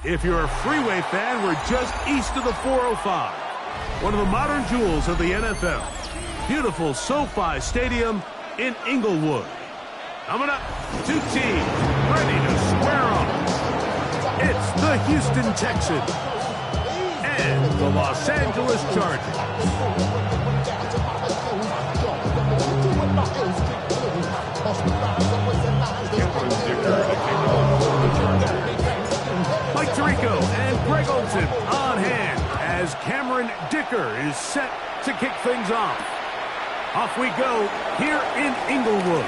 If you're a Freeway fan, we're just east of the 405. One of the modern jewels of the NFL. Beautiful SoFi Stadium in Inglewood. Coming up, two teams ready to square off. It's the Houston Texans and the Los Angeles Chargers. Mike Tirico and Greg Olsen on hand as Cameron Dicker is set to kick things off. Off we go here in Inglewood.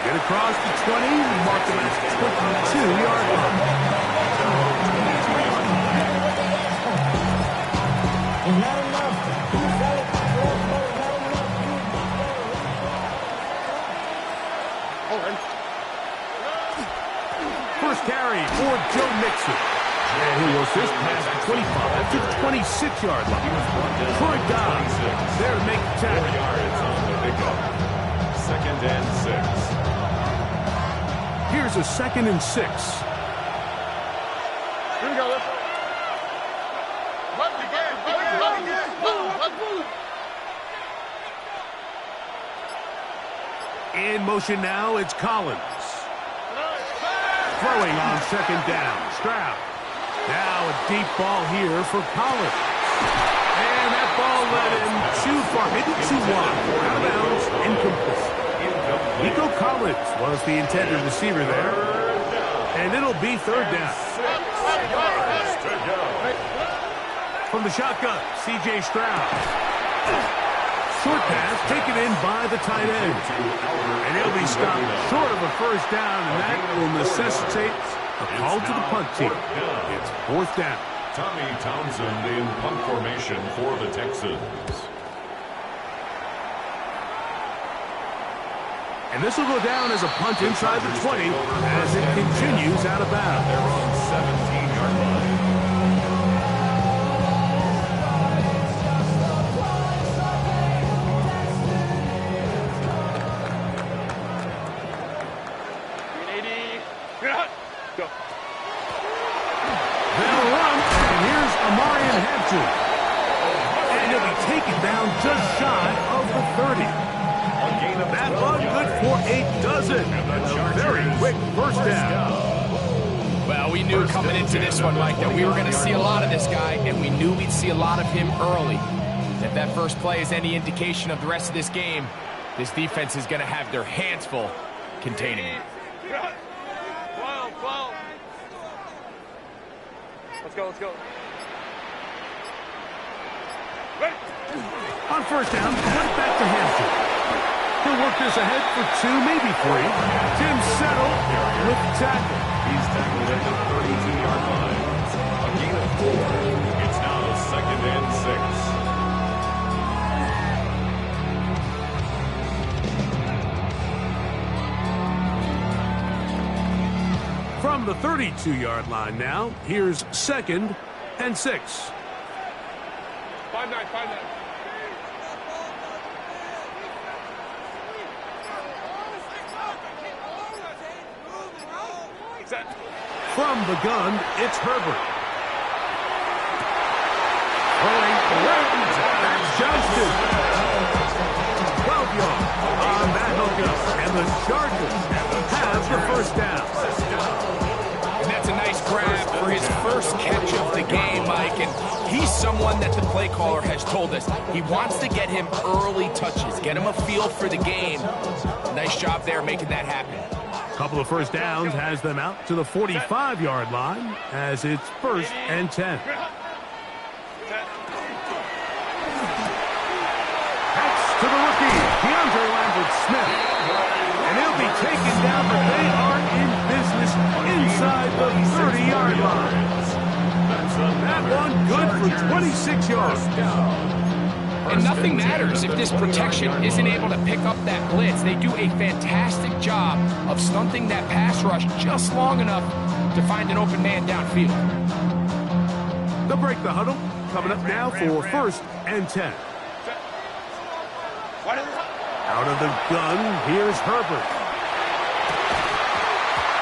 Get across the 20, mark him at 22-yard line. First carry for Joe Mixon. And he was this past the 25 to the 26-yard line. Troy Dobbs there to make the tackle. 4 yards on the pickup. 2nd and 6. Here's a 2nd and 6. Here we go. Run again. In motion now, it's Collins. Throwing on 2nd down. Stroud. Now a deep ball here for Collins. And that ball led him too far. Maybe too wide. Out of bounds. Incomplete. Nico Collins was the intended receiver there. And it'll be 3rd down. From the shotgun, C.J. Stroud. Short pass taken in by the tight end. And he'll be stopped short of a 1st down, and that will necessitate a call to the punt team. It's 4th down. Tommy Townsend in punt formation for the Texans. And this will go down as a punt inside the 20 as it continues out of bounds. They're on 17-yard line. They'll run, and here's Amarian Hampton. And he'll be taken down just shy of the 30. That run good for a dozen. A very quick 1st down. Well, we knew coming into this one, Mike, that we were going to see a lot of this guy, and we knew we'd see a lot of him early. If that first play is any indication of the rest of this game, this defense is going to have their hands full containing it. 12. Let's go. Ready. On 1st down, right back to Hampton. He'll work this ahead for 2, maybe 3. Tim Settle with the tackle. He's tackled at the 32-yard line. A gain of 4. It's now 2nd and 6. From the 32-yard line now, here's 2nd and 6. 5-9. From the gun, it's Herbert. Throwing right, that's Johnston. 12 yards on that hookup, and the Chargers have the 1st down. And that's a nice grab for his first catch of the game, Mike. And he's someone that the play caller has told us he wants to get him early touches, get him a feel for the game. Nice job there making that happen. Couple of 1st downs has them out to the 45-yard line as it's 1st and 10. That's to the rookie, DeAndre Lambert-Smith. And he'll be taken down, but they are in business inside the 30-yard line. That one good for 26 yards. And nothing matters if this protection isn't able to pick up that blitz. They do a fantastic job of stunting that pass rush just long enough to find an open man downfield. They'll break the huddle. Coming up now for 1st and 10. Out of the gun, here's Herbert.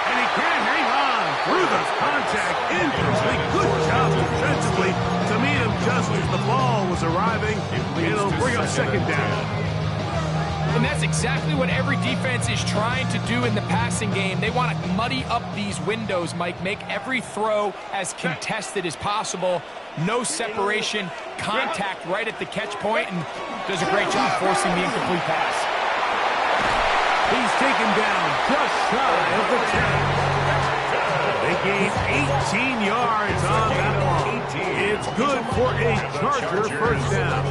And he can't hang on through the contact. Incomplete. Good job defensively to meet him just as the ball was arriving. It'll bring up 2nd down. And that's exactly what every defense is trying to do in the passing game. They want to muddy up these windows, Mike, make every throw as contested as possible. No separation, contact right at the catch point, and does a great job forcing the incomplete pass. He's taken down just shy of the 10. They gained 18 yards on that ball. It's good for a Charger 1st down.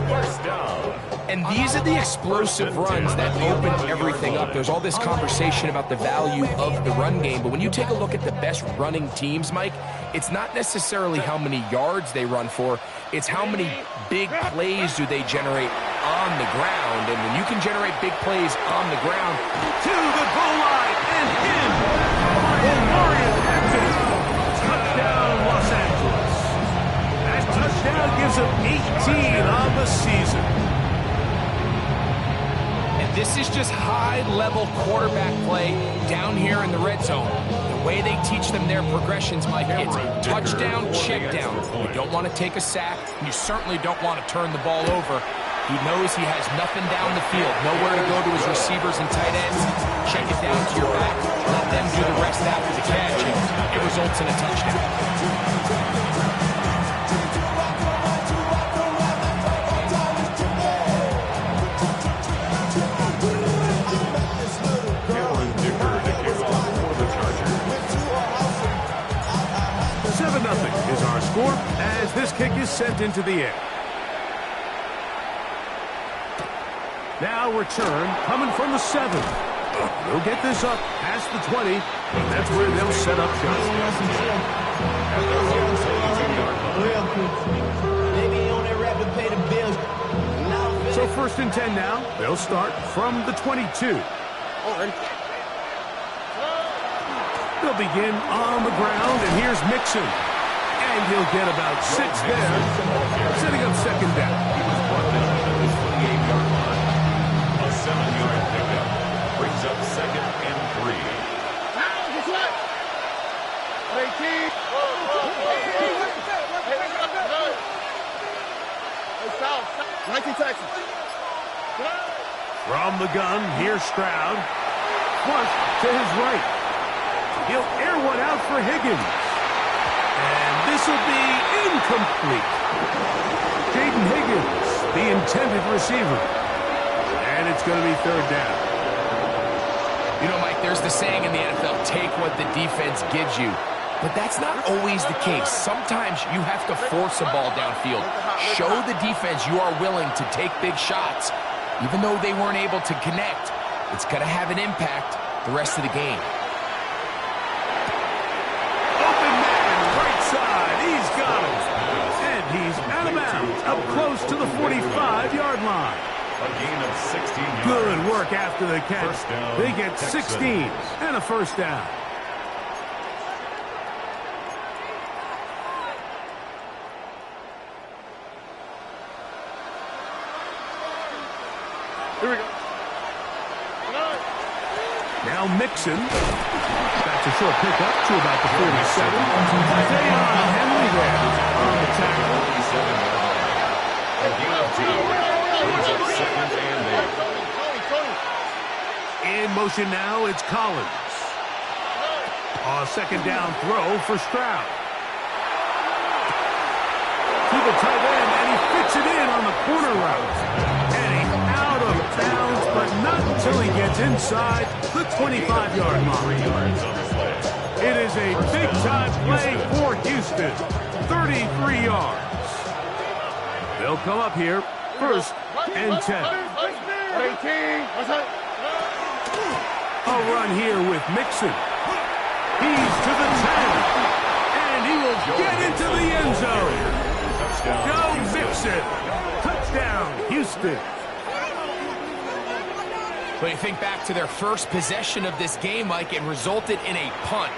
And these are the explosive runs that open everything up. There's all this conversation about the value of the run game, but when you take a look at the best running teams, Mike, it's not necessarily how many yards they run for, it's how many big plays do they generate on the ground. And when you can generate big plays on the ground, to the goal line and in. Omarion Hampton. Touchdown, Los Angeles. That touchdown gives him 18 on the season. This is just high-level quarterback play down here in the red zone. The way they teach them their progressions, Mike, it's touchdown, check down. You don't want to take a sack, and you certainly don't want to turn the ball over. He knows he has nothing down the field, nowhere to go to his receivers and tight ends. Check it down to your back, let them do the rest after the catch, and it results in a touchdown. Is our score as this kick is sent into the air. Now return coming from the 7. They'll get this up past the 20, and that's where they'll set up shop. So 1st and 10 now. They'll start from the 22. They'll begin on the ground, and here's Mixon. And he'll get about 6 there, setting up 2nd down. He was brought down at the 28-yard line. A 7-yard pickup brings up 2nd and 3. From the gun, here's Stroud. Flush to his right. He'll air one out for Higgins. And this will be incomplete. Jaden Higgins, the intended receiver. And it's going to be 3rd down. You know, Mike, there's the saying in the NFL, take what the defense gives you. But that's not always the case. Sometimes you have to force a ball downfield. Show the defense you are willing to take big shots. Even though they weren't able to connect, it's going to have an impact the rest of the game. He's got him. And he's out of bounds, up close to the 45-yard line. A gain of 16 yards. Good work after the catch. They get 16 and a 1st down. Here we go. Now Mixon. That's a short pickup to about the 47. Dayon Henry there on the tackle. A gain of 2. Brings up 2nd and 8. In motion now, it's Collins. A 2nd down throw for Stroud. To the tight end, and he fits it in on the corner route. And he's out of bounds, but not until he gets inside the 25-yard line. It is a big-time play for Houston. 33 yards. They'll come up here 1st and 10. A run here with Mixon. He's to the 10. And he will get into the end zone. Go Mixon. Touchdown, Houston. Johnston. But you think back to their first possession of this game, Mike, it resulted in a punt.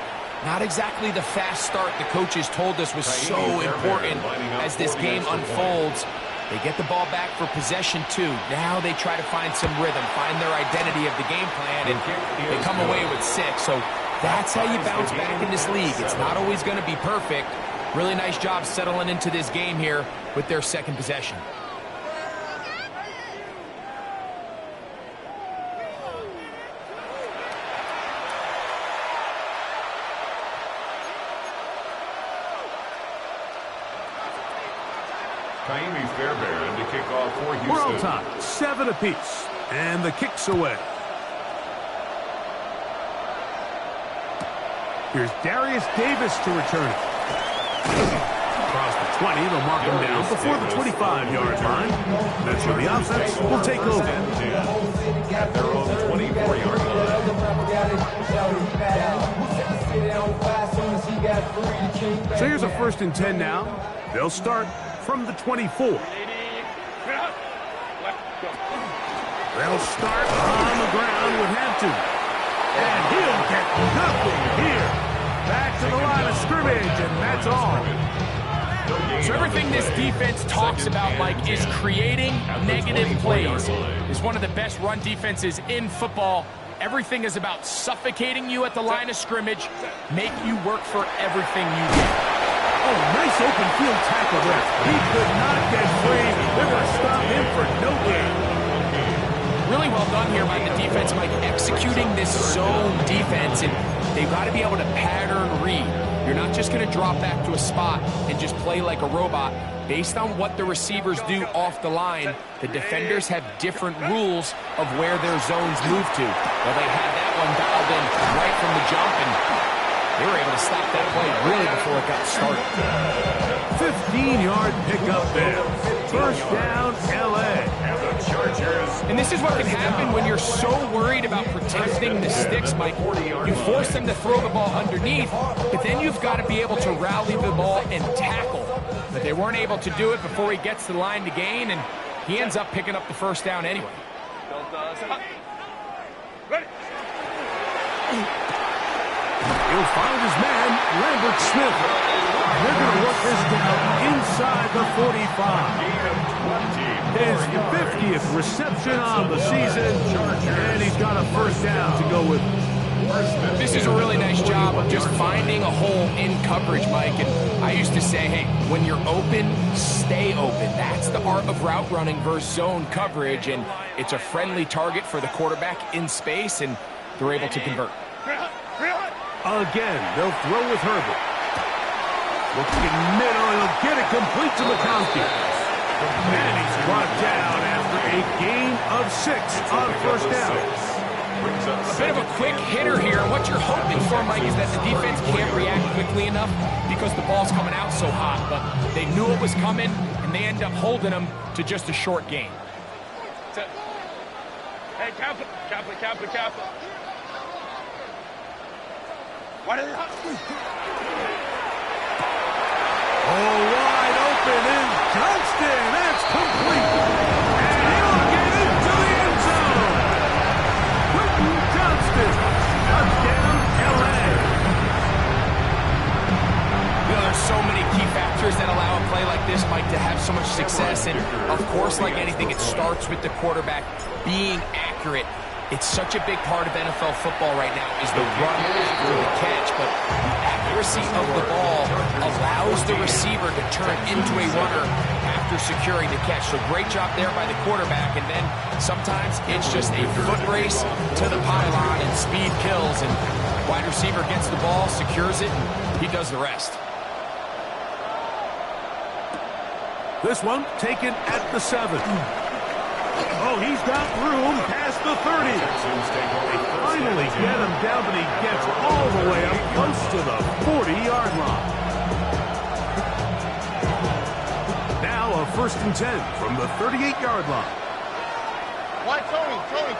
Not exactly the fast start the coaches told us was so important as this game unfolds. They get the ball back for possession 2. Now they try to find some rhythm, find their identity of the game plan, and they come away with 6. So that's how you bounce back in this league. It's not always going to be perfect. Really nice job settling into this game here with their second possession. Kaimi Fairbairn to kick off for Houston. We're on top, 7 apiece, and the kick's away. Here's Darius Davis to return it. Across the 20, they'll mark him down before the 25-yard line. That's where the offense will take over. At their own 24-yard line. So here's a 1st and 10 now. They'll start from the 24. They'll start on the ground with Hampton. And he'll get nothing here. Back to the line of scrimmage, and that's all. So everything this defense talks about, Mike, is creating negative plays. It's one of the best run defenses in football. Everything is about suffocating you at the line of scrimmage, make you work for everything you get. Oh, nice open field tackle there. He could not get free. They're going to stop him for no gain. Really well done here by the defense, Mike, executing this zone defense, and they've got to be able to pattern read. You're not just going to drop back to a spot and just play like a robot. Based on what the receivers do off the line, the defenders have different rules of where their zones move to. Well, they had that one dialed in right from the jump, and they were able to stop that play really before it got started. 15-yard pickup there. First down, L.A. And this is what can happen when you're so worried about protecting the sticks, Mike. You force them to throw the ball underneath, but then you've got to be able to rally the ball and tackle. But they weren't able to do it before he gets the line to gain, and he ends up picking up the first down anyway. He'll find his man, Lambert Smith. They're going to work this down inside the 45. His 50th reception on the season, and he's got a first down to go with. This is a really nice job of just finding a hole in coverage, Mike. And I used to say, hey, when you're open, stay open. That's the art of route running versus zone coverage, and it's a friendly target for the quarterback in space, and they're able to convert. Again, they'll throw with Herbert. Looking middle, he'll get it complete to McConkey. And he's brought down after a gain of 6 on first down. A bit of a quick hitter here. What you're hoping for, Mike, is that the defense can't react quickly enough because the ball's coming out so hot. But they knew it was coming, and they end up holding them to just a short gain. Hey, Kappa. What is it? Oh, wide open is Johnston. That's complete. And he'll get into the end zone. Quentin Johnston. Touchdown, L.A. You know, there's so many key factors that allow a play like this, Mike, to have so much success. And, of course, like anything, it starts with the quarterback being accurate. It's such a big part of NFL football right now is the run after the catch, but the accuracy of the ball allows the receiver to turn into a runner after securing the catch. So great job there by the quarterback, and then sometimes it's just a foot race to the pylon and speed kills, and wide receiver gets the ball, secures it, and he does the rest. This one taken at the 7. Oh, he's got room past the 30. They finally get him down, but he gets all the way up close to the 40-yard line. Now a 1st and 10 from the 38-yard line. Why, Tony. Hey,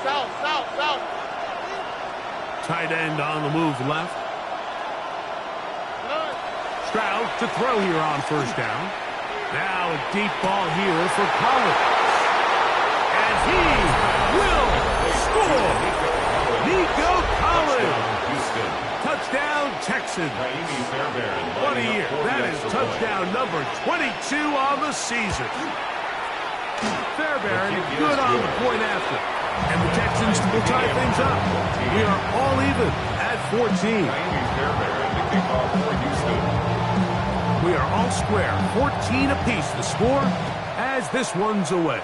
south. Tight end on the move left. Stroud to throw here on first down. Now a deep ball here for Collins. And he will score. Nico Collins. Touchdown, Texans. What a year. That is touchdown number 22 on the season. Fairbairn good on the point after. And the Texans will tie things up. We are all even at 14. We are all square. 14 apiece the score as this one's away.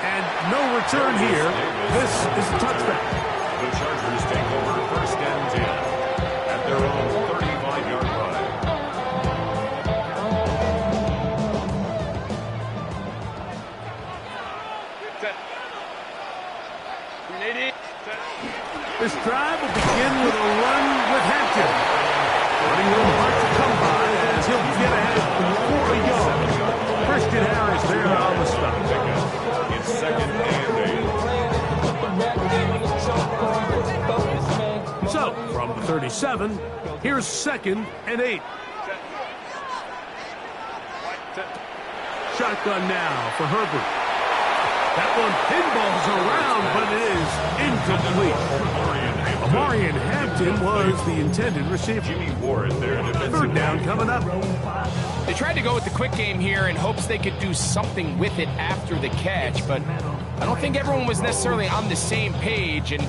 And no return here. This is a touchback. The Chargers take over first and 10 at their own 35-yard line. This drive will begin with a run with Hampton. Running room hard to come by as he'll get ahead for a yard. Christian Harris there on the stop. It's second and 8. So, from the 37, here's second and 8. Shotgun now for Herbert. That one pinballs around, but it is incomplete. Amarian Hampton was the intended receiver. Jimmy Ward there. Third down coming up. They tried to go with the quick game here in hopes they could do something with it after the catch, but I don't think everyone was necessarily on the same page, and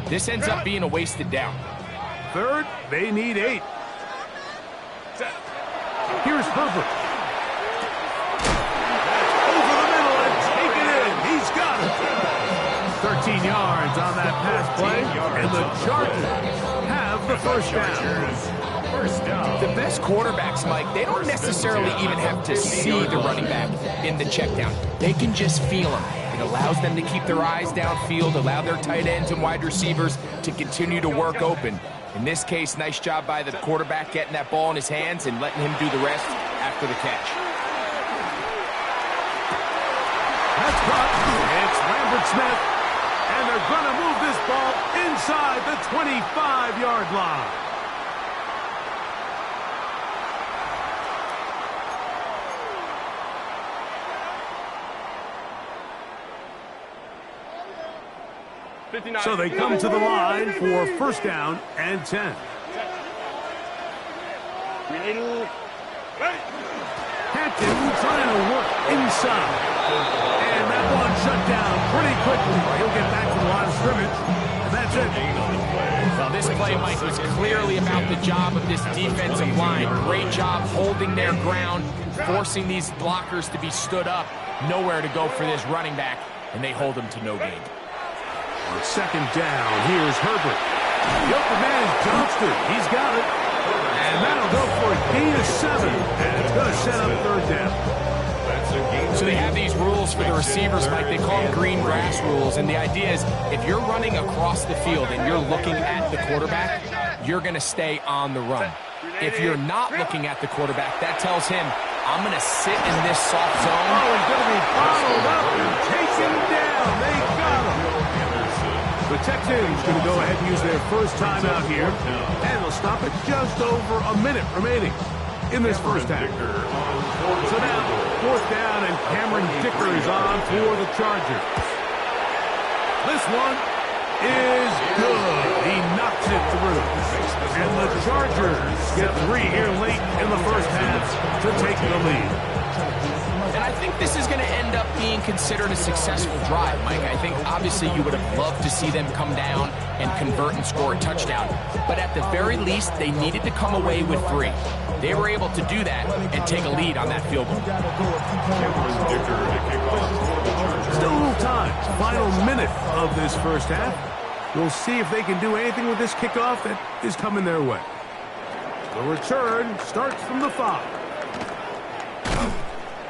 this ends up being a wasted down. Third, they need 8. Here's Herbert. Over the middle and taken in. He's got it. 13 yards on that pass play, and the Chargers have the first down. The best quarterbacks, Mike, they don't necessarily even have to see the running back in the check down. They can just feel him. It allows them to keep their eyes downfield, allow their tight ends and wide receivers to continue to work open. In this case, nice job by the quarterback getting that ball in his hands and letting him do the rest after the catch. That's caught. It's Lambert Smith, and they're going to move this ball inside the 25-yard line. So they come to the line for first down and 10. Hampton trying to work inside. And that one shut down pretty quickly. He'll get back to the line of scrimmage, and that's it. Well, this play, Mike, was clearly about the job of this defensive line. Great job holding their ground, forcing these blockers to be stood up. Nowhere to go for this running back, and they hold him to no gain. On second down, here's Herbert. The open man is Johnston. He's got it. And that'll go for a gain of 7. And it's going to set up third down. So they have these rules for the receivers, Mike. They call them green grass rules. And the idea is if you're running across the field and you're looking at the quarterback, you're going to stay on the run. If you're not looking at the quarterback, that tells him, I'm going to sit in this soft zone. Oh, and going to be bottled up and taken down. They got him. The Texans going to go ahead and use their first timeout here, and they'll stop at just over a minute remaining in this first half. So now, fourth down, and Cameron Dicker is on for the Chargers. This one is good. He knocks it through. And the Chargers get 3 here late in the first half to take the lead. And I think this is going to end up being considered a successful drive, Mike. I think obviously you would have loved to see them come down and convert and score a touchdown. But at the very least, they needed to come away with 3. They were able to do that and take a lead on that field goal. Still a little time. Final minute of this first half. We'll see if they can do anything with this kickoff that is coming their way. The return starts from the 5.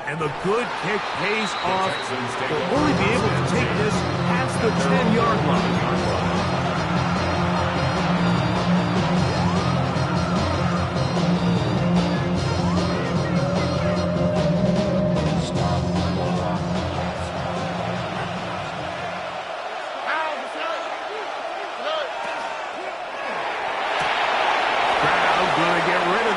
And the good kick pays off. They'll only be able to take this past the 10-yard line. Crowd gonna get rid of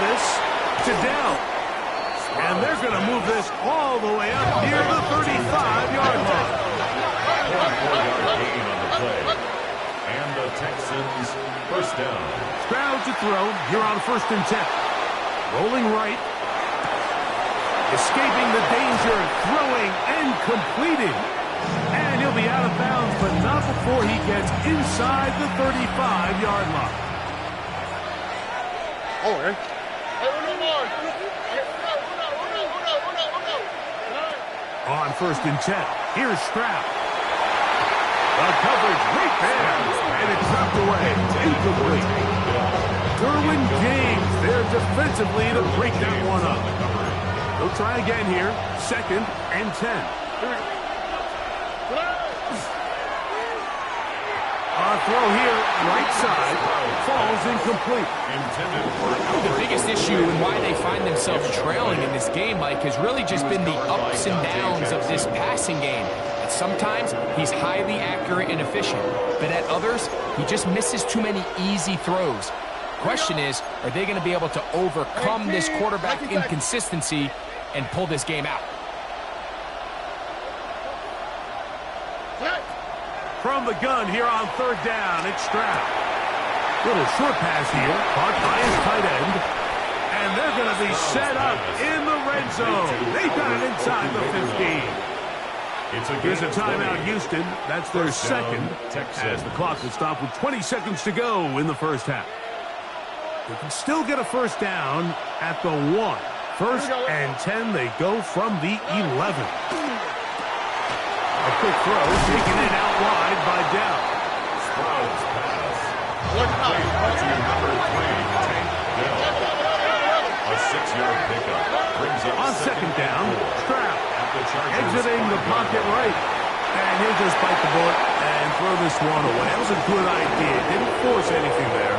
Texans, first down. Stroud to throw here on 1st and 10. Rolling right. Escaping the danger, throwing and completing. And he'll be out of bounds, but not before he gets inside the 35-yard line. Oh, right. On 1st and 10, here's Stroud. The coverage right there, and it's knocked away. Incomplete. Derwin James there defensively to break that one up. They'll try again here, 2nd and 10. Throw here, right side, falls incomplete. The biggest issue and why they find themselves trailing in this game, Mike, has really just been the ups and downs of this passing game. And sometimes he's highly accurate and efficient, but at others, he just misses too many easy throws. Question is, are they going to be able to overcome this quarterback inconsistency and pull this game out? From the gun here on 3rd down, it's Stroud. Little short pass here, caught by his tight end. And they're going to be set up in the red zone. They've got it inside the 15. Here's a timeout, Houston. That's their second, as the clock will stop with 20 seconds to go in the first half. They can still get a first down at the 1. 1st and 10, they go from the 11. A quick throw, taken in out wide by Dell. Sprout's pass. To number 3, Tank Dell. A 6-yard pickup. Brings up on 2nd down, Stroud exiting the pocket right. And he'll just bite the bullet and throw this one away. That was a good idea. Didn't force anything there.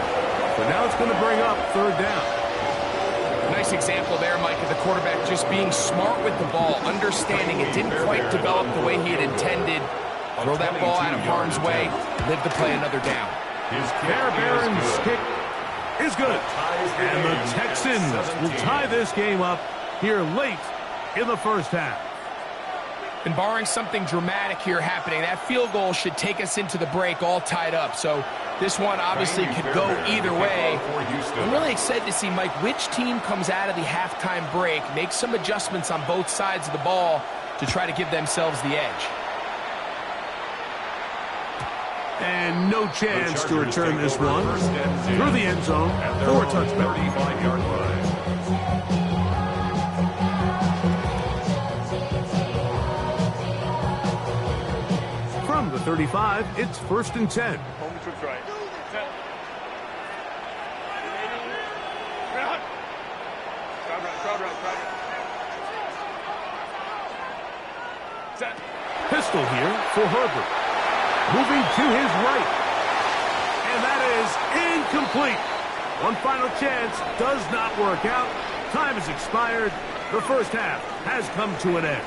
But now it's going to bring up 3rd down. Nice example there, Mike, of the quarterback just being smart with the ball, understanding it didn't quite develop the way he had intended. Throw that ball out of harm's way, live to play another down. Bear Baron's kick is good. And the Texans will tie this game up here late in the first half. And barring something dramatic here happening, that field goal should take us into the break all tied up. So this one obviously could go either way. I'm really excited to see, Mike, which team comes out of the halftime break, make some adjustments on both sides of the ball to try to give themselves the edge. And no chance to return this one through the end zone for a touchdown. 35-yard line. From the 35, it's 1st and 10. Home troops right. Set. Pistol here for Herbert. Moving to his right. And that is incomplete. One final chance does not work out. Time has expired. The first half has come to an end.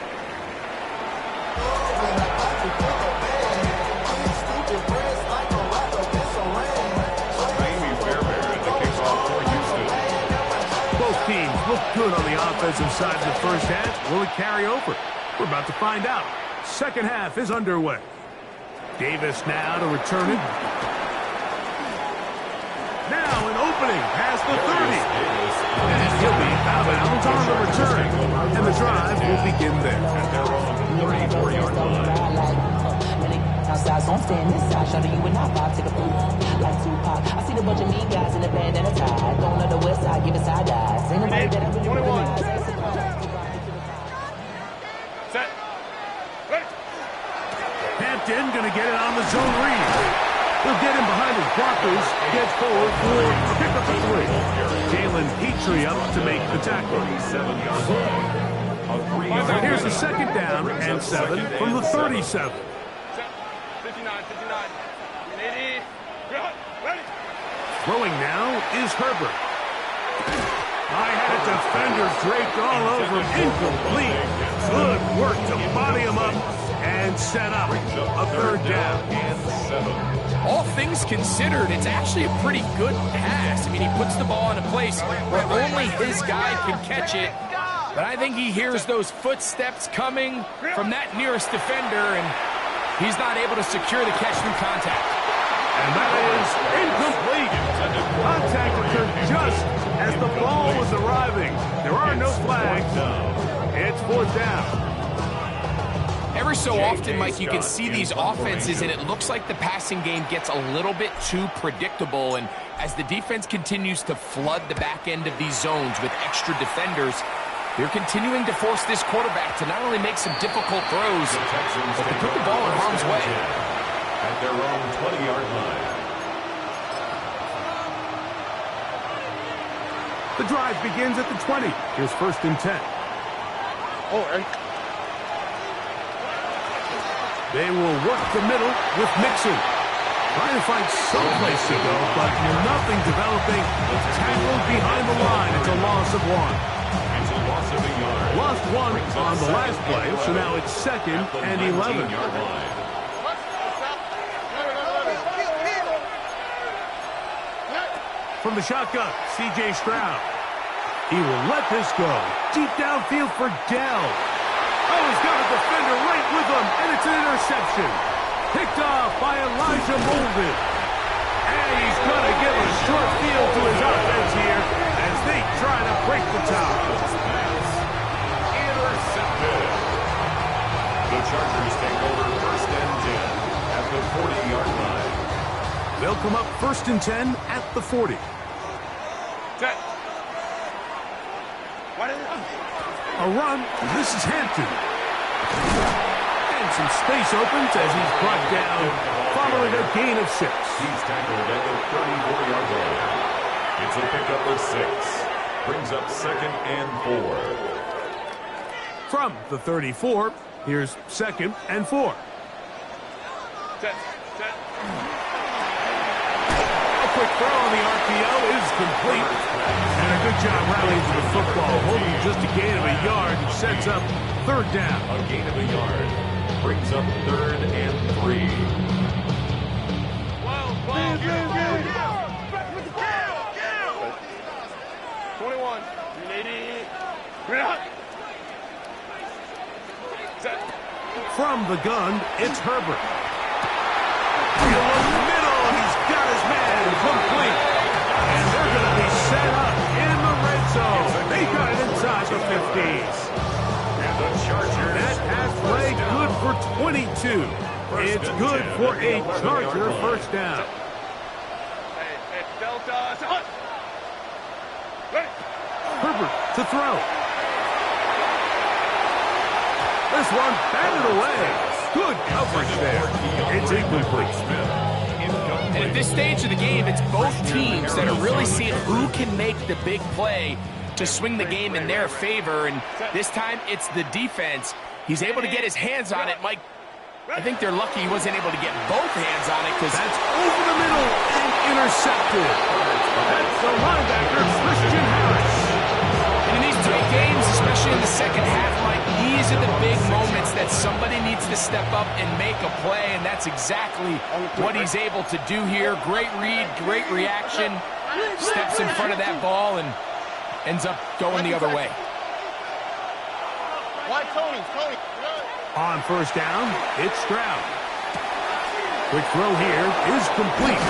Both teams look good on the offensive side of the first half. Will it carry over? We're about to find out. Second half is underway. Davis now to return it. Now an opening past the 30. And he'll be out of bounds on the return. And the drive will begin there. At their own 44-yard line. Outside, so I'm staying this side. Shawty, you and I vibe, take a food like Tupac. I see the bunch of mean guys in the band and a tie. Going on the west side, give it side eyes. Ain't nobody that I really recognize. Set. Ready. Hampton going to get it on the zone read. He'll get him behind his blockers. Gets forward for a pickup of 3. Jalen Petrie up to make the tackle. 37-yard line. Here's the second down and 7 from the 37. 59. Ready. Ready. Throwing now is Herbert. I had a defender draped all over him. Incomplete. Good work to body him up and set up a 3rd down. And 7. All things considered, it's actually a pretty good pass. I mean, he puts the ball in a place where only his guy can catch it. But I think he hears those footsteps coming from that nearest defender, and he's not able to secure the catch through contact. And that is incomplete. Contact occurred just as the ball was arriving. There are no flags. It's fourth down. Every so often, Mike, you can see these offenses, and it looks like the passing game gets a little bit too predictable. And as the defense continues to flood the back end of these zones with extra defenders, they're continuing to force this quarterback to not only make some difficult throws, but to put the ball in harm's way. At their own 20-yard line. The drive begins at the 20. Here's first and 10. They will work the middle with Mixon. Trying to find some place to go, but nothing developing. Tackled behind the line. It's a loss of one. It's a loss of a yard. Lost one on the last play, so now it's second and 11. From the shotgun, C.J. Stroud. He will let this go. Deep downfield for Dell. Oh, he's got a defender right with him, and it's an interception. Picked off by Elijah Molden. And he's going to give a short field to his offense here as they try to break the top. Intercepted. The Chargers take over first and 10 at the 40-yard line. They'll come up first and 10 at the 40. Set. A run. This is Hampton. And some space opens as he's brought down following a gain of 6. He's tackled at the 34-yard line. It's a pickup of 6. Brings up second and 4. From the 34, here's second and 4. Set. A quick throw on the RPO is complete. And a good job rallying to the football. Holding just a gain of a yard and sets up third down. A gain of a yard. Brings up third and 3. Wow. 21. 80. Set. From the gun, it's Herbert. In the middle, he's got his man complete. And they're going to be set up in the red zone. They got it inside the 50s. And the Chargers. That pass play good for 22. It's good for a Charger first down. Hey, Delta. Set. Ready. Herbert to throw. This one batted away. Good coverage there. It's incomplete. And at this stage of the game, it's both teams that are really seeing who can make the big play to swing the game in their favor. And this time, it's the defense. He's able to get his hands on it. Mike, I think they're lucky he wasn't able to get both hands on it because that's over the middle and intercepted. That's the linebacker, Christian Harris. And in these tight games, especially in the second half, Mike, these are the big moments that somebody needs to step up and make a play, and that's exactly what he's able to do here. Great read, great reaction, steps in front of that ball and ends up going the other way. Why Tony? On first down, it's Stroud. Quick throw here is complete.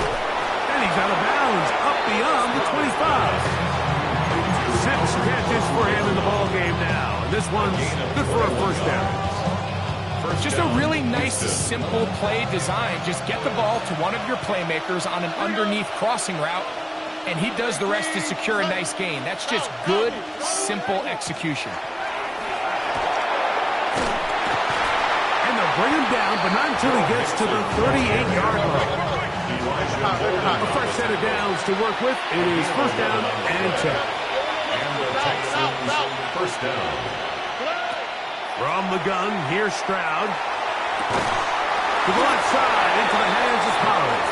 And he's out of bounds, up beyond the 25. 6 catches for him in the ball game now. And this one's good for a first down. Just a really nice, simple play design. Just get the ball to one of your playmakers on an underneath crossing route, and he does the rest to secure a nice gain. That's just good, simple execution. And they'll bring him down, but not until he gets to the 38-yard line. A fresh set of downs to work with. It is first down and 10. And the Texans first down. From the gun, here's Stroud. To the left side, into the hands of Collins.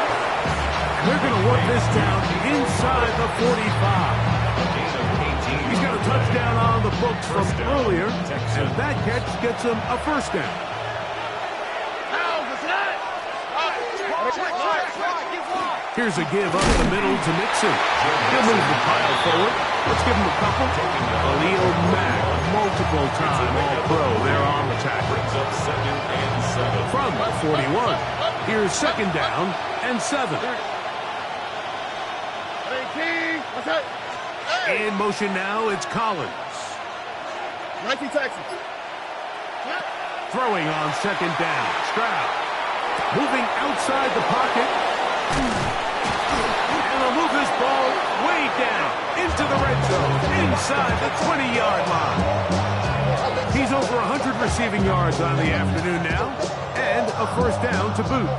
And they're going to work this down inside the 45. He's got a touchdown on the books from earlier, and that catch gets him a first down. Here's a give up the middle to Mixon. He'll move the pile forward. Let's give him a couple. Khalil Mack, multiple-time All-Pro there on the tackle. Brings up second and 7. From 41, here's second down and 7. Hey, King. What's that? Hey. In motion now, it's Collins. Nike Texas. Throwing on second down. Stroud. Moving outside the pocket. And they'll move this ball way down into the red zone, inside the 20-yard line. He's over 100 receiving yards on the afternoon now, and a first down to boot.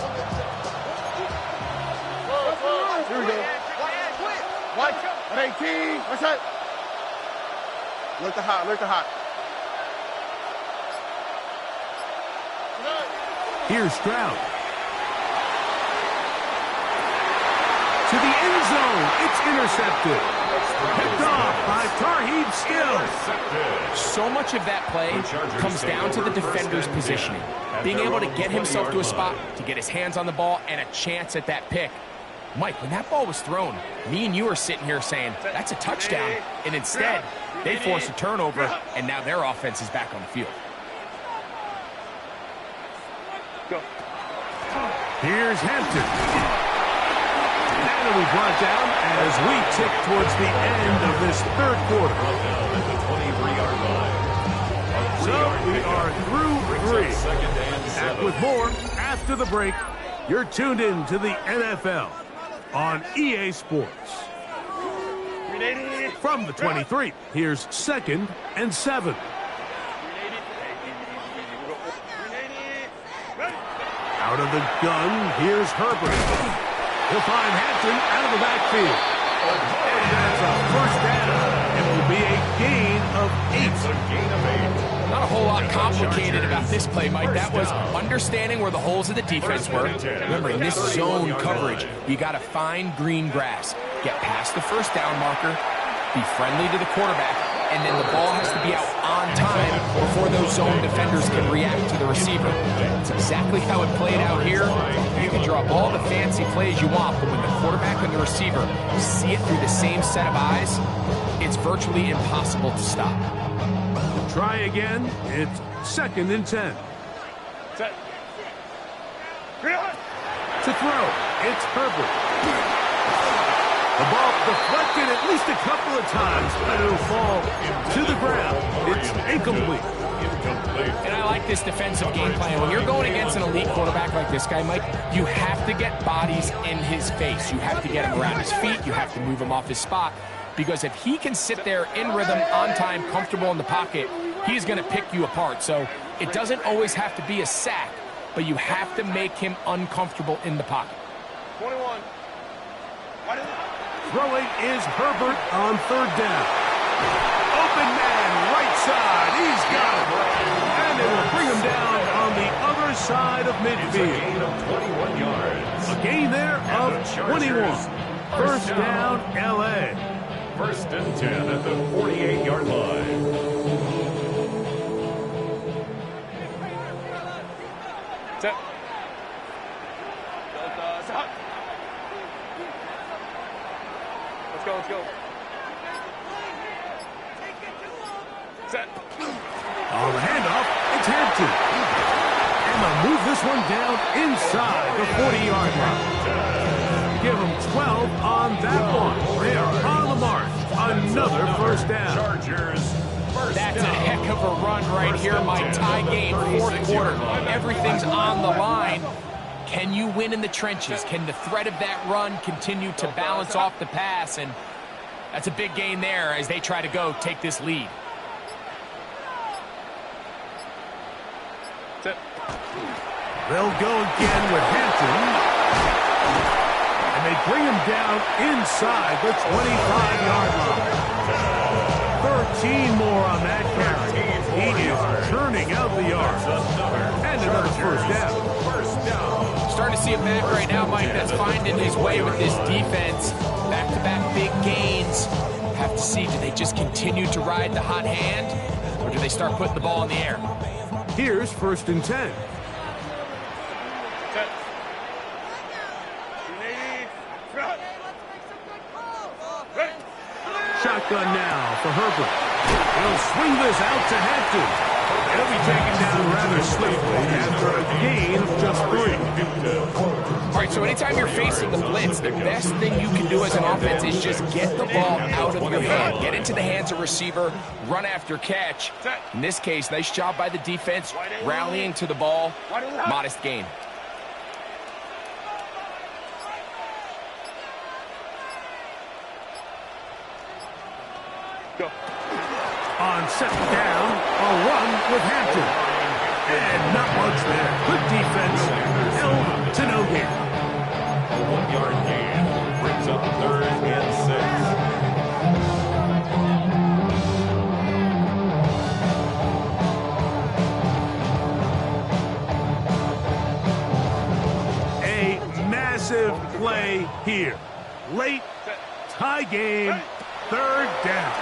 Here we go. What? Hey, King. What's that? Look the hot. Look the hot. Here's Stroud. To the end zone. It's intercepted. Picked off by Tarheeb Still. So much of that play comes down to the defender's positioning. Being able to get himself to a spot, to get his hands on the ball, and a chance at that pick. Mike, when that ball was thrown, me and you are sitting here saying, that's a touchdown. And instead, they force a turnover, and now their offense is back on the field. Here's Hampton. That'll be brought down as we tick towards the end of this third quarter. At the 23-yard line. So we are through 3. Back with more after the break. You're tuned in to the NFL on EA Sports. From the 23, here's 2nd and 7. Out of the gun, here's Herbert. He'll find Hampton out of the backfield. And that's a first down. It will be a gain of 8. It's a gain of 8. Not a whole lot complicated about this play, Mike. That was understanding where the holes of the defense were. Remember, in this zone coverage, you got to find green grass. Get past the first down marker, be friendly to the quarterback, and then the ball has to be out on time before those zone defenders can react to the receiver. That's exactly how it played out here. You can draw all the fancy plays you want, but when the quarterback and the receiver see it through the same set of eyes, it's virtually impossible to stop. Try again. It's 2nd and 10. Set. To throw, it's Herbert. The ball deflected at least a couple of times, but it'll fall to the ground. It's incomplete. And I like this defensive game plan. When you're going against an elite quarterback like this guy, Mike, you have to get bodies in his face. You have to get him around his feet. You have to move him off his spot. Because if he can sit there in rhythm, on time, comfortable in the pocket, he's going to pick you apart. So it doesn't always have to be a sack, but you have to make him uncomfortable in the pocket. 21. Throwing is Herbert on 3rd down. Open man, right side. He's got it. And it will bring him down on the other side of midfield. Gain of 21 yards. A gain there of 21. First down, L.A. 1st and 10 at the 48-yard line. Set. Stop. Let's go, let's go. Set. On the handoff, it's Hampton. And they'll move this one down inside the 40-yard line. Give them 12 on that one. They are on the mark. Another first down. Chargers. That's a heck of a run right here, Mike. Tie game, 4th quarter. Everything's on the line. Can you win in the trenches? Can the threat of that run continue to balance off the pass? And that's a big gain there as they try to go take this lead. Set. They'll go again with Hampton. And they bring him down inside the 25-yard line. 13 more on that carry. He is turning out the yards. And another first down. Starting to see a back right now, Mike, that's finding his way with this defense. Back-to-back big gains. Have to see, do they just continue to ride the hot hand, or do they start putting the ball in the air? Here's 1st and 10. Set. Ready. Shotgun now for Herbert. He'll swing this out to Hampton. He'll be taken down rather swiftly after a gain of just 3. All right, so it anytime you're facing the blitz, the best thing you can do as an offense is just get the ball out of your hand. Get into the hands of receiver, run after catch. In this case, nice job by the defense, rallying to the ball. Modest gain. On second down, a run with Hampton. And not much there. Good defense. Held to no gain. A 1-yard gain brings up 3rd and 6. A massive play here. Late, tie game, 3rd down.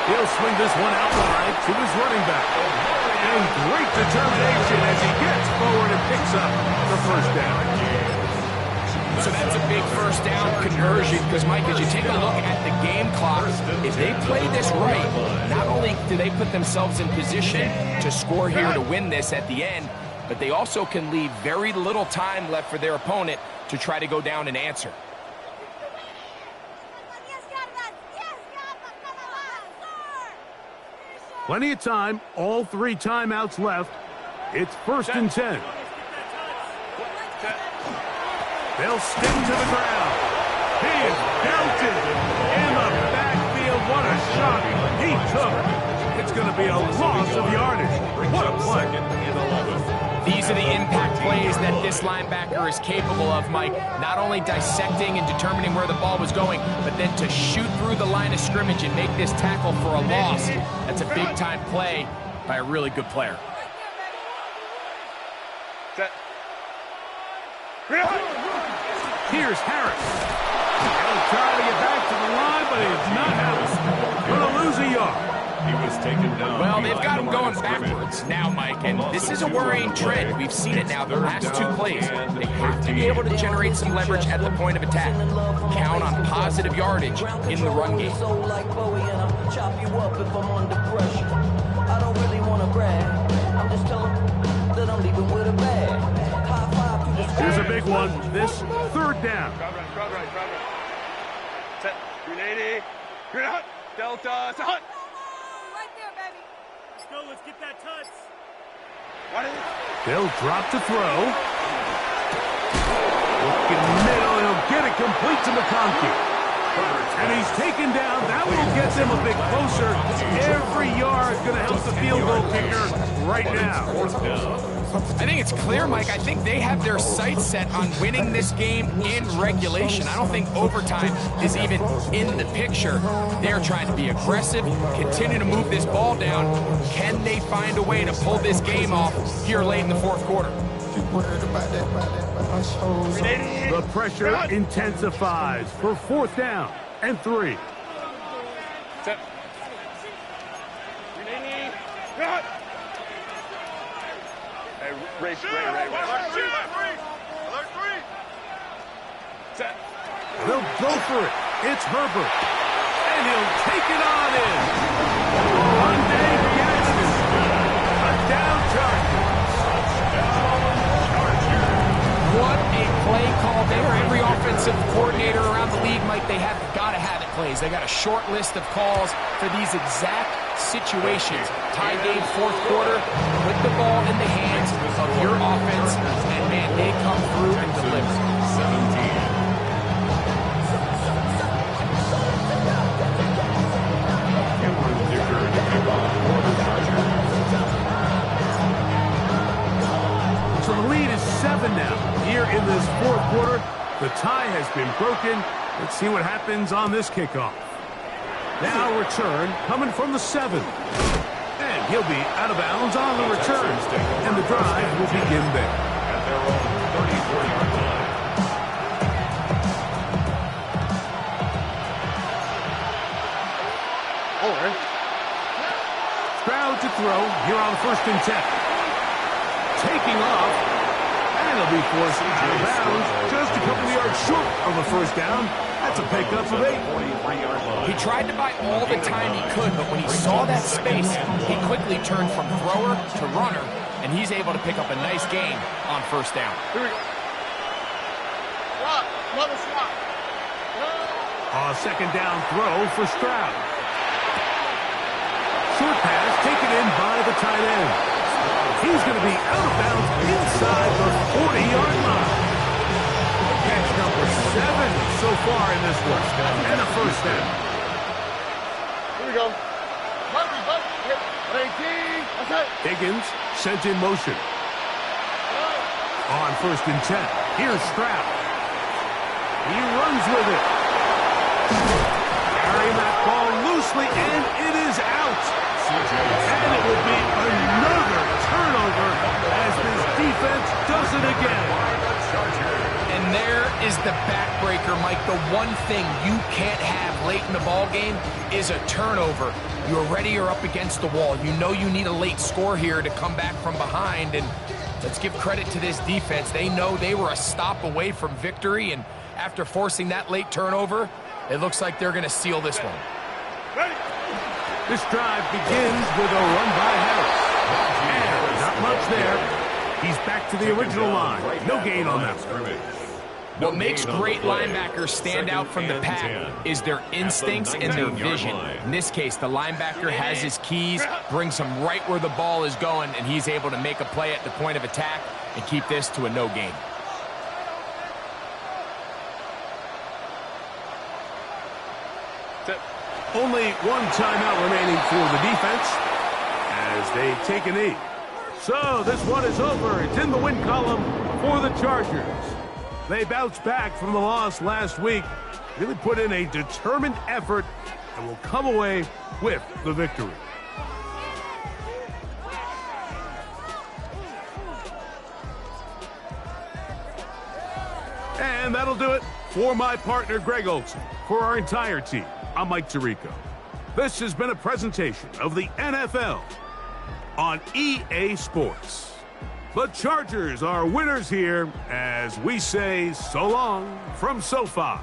He'll swing this one out wide to his running back. And great determination as he gets forward and picks up the 1st down. So that's a big 1st down conversion because, Mike, as you take a look at the game clock, if they play this right, not only do they put themselves in position to score here to win this at the end, but they also can leave very little time left for their opponent to try to go down and answer. Plenty of time, all 3 timeouts left. It's 1st and 10. They'll stick to the ground. He is belted in the backfield. What a shot he took. It's going to be a loss of yardage. What a play. These are the impact plays that this linebacker is capable of, Mike. Not only dissecting and determining where the ball was going, but then to shoot through the line of scrimmage and make this tackle for a loss. That's a big-time play by a really good player. Set. Here's Harris. He'll try to get back to the line, but he's not having. Going to lose a yard. He was taken down. Well, they've got him going backwards now, Mike, and this is a worrying trend. We've seen it now the last 2 plays. They have to be able to generate some leverage at the point of attack. Count on positive yardage in the run game. Here's a big one. This 3rd down. Crowd right. Set. 380. You're out. Delta. Set. Right there, baby. Let's go. Let's get that touch. They'll drop to throw. Looking middle. He'll get it complete to McConkey. And he's taken down. That will get them a bit closer. Every yard is going to help the field goal kicker right now. I think it's clear, Mike. I think they have their sights set on winning this game in regulation. I don't think overtime is even in the picture. They're trying to be aggressive, continue to move this ball down. Can they find a way to pull this game off here late in the 4th quarter? The pressure intensifies for 4th down and 3. Set. 380. Cut. Hey, Ray. Alert 3. Set. They'll go for it. It's Herbert. And he'll take it on in. Monday Gaston. A down Charger. What a play call there. Every offensive coordinator around the league, Mike, they have got to have it plays. They got a short list of calls for these exact situations. Tie game, 4th quarter, put the ball in the hands of your offense, and man, they come through and deliver. 17. So the lead is 7 now. Here in this 4th quarter, the tie has been broken. Let's see what happens on this kickoff. Now return coming from the 7. And he'll be out of bounds on the return. And the drive will begin there. At their own 34-yard line. Stroud to throw here on 1st and 10. Taking off. And he'll be forced out of bounds. Just a couple of yards short of a 1st down. That's That's a pickup of 8. 43-yard line. He tried to buy all the time he could, but when he saw that space, he quickly turned from thrower to runner, and he's able to pick up a nice gain on first down. Here we go. Swap. Another swap. A second down throw for Stroud. Short pass taken in by the tight end. He's going to be out of bounds inside the 40-yard line. Catch number 7 so far in this one. And a first down. Here we go. Murphy, hit. 18. That's it. Higgins sent in motion. On 1st and 10. Here's Stroud. He runs with it. Carrying that ball loosely, and it is out. And it will be another turnover as this defense does it again. And there is the backbreaker, Mike. The one thing you can't have late in the ball game is a turnover. You already are up against the wall. You know you need a late score here to come back from behind. And let's give credit to this defense. They know they were a stop away from victory. And after forcing that late turnover, it looks like they're going to seal this one. This drive begins with a run by Harris. And not much there. He's back to the original line. No gain on that. What makes great linebackers stand out from the pack is their instincts and their vision. In this case, the linebacker has his keys, brings him right where the ball is going, and he's able to make a play at the point of attack and keep this to a no gain. Only one timeout remaining for the defense as they take a knee. So this one is over. It's in the win column for the Chargers. They bounced back from the loss last week, really put in a determined effort, and will come away with the victory. And that'll do it for my partner, Greg Olsen. For our entire team, I'm Mike Tirico. This has been a presentation of the NFL on EA Sports. The Chargers are winners here as we say so long from SoFi.